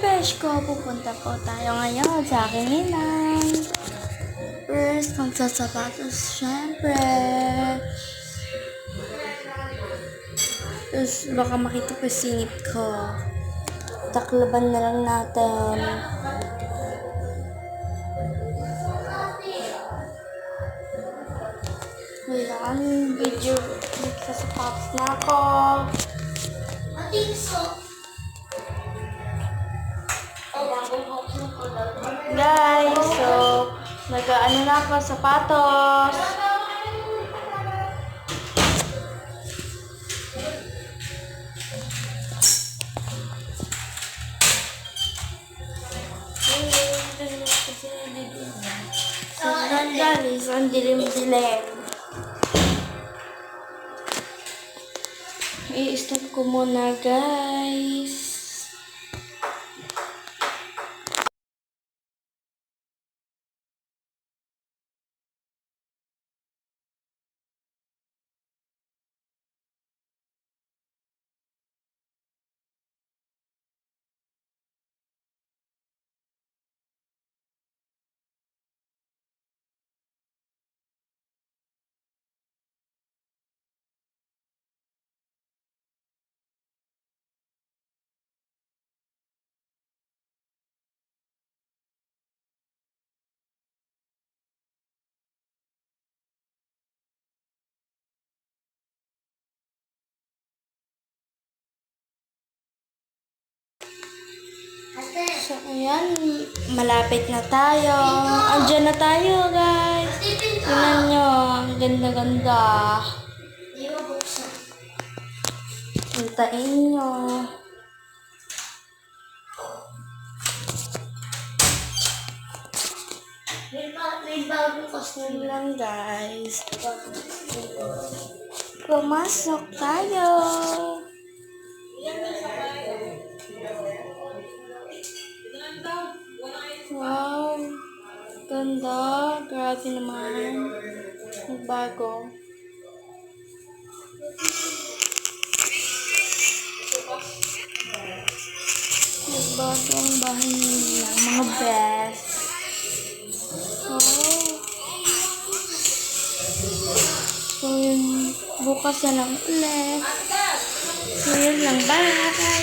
besh ko, pupunta po tayo ngayon sa aking ninang. First, magsasapatos, syempre. Tapos, baka makita ko singit ko. Taklaban na lang natin. Ayan, video. Magsasapatos na ako. Guys, so nag-ano na ako, sapatos. Guys, ang dilim-dilim. I-stop ko muna, guys. So, ayan, malapit na tayo. Andiyan na tayo, guys. Tingnan nyo, ang ganda-ganda. Hintayin nyo. May bagong costume lang, guys. Pumasok tayo. Wow, ganda. Grabe naman. Nagbago. Nagbago ang bahay nila. Mga best. Oh. So, yun. Bukas na lang ulit. So, yun lang. Bye!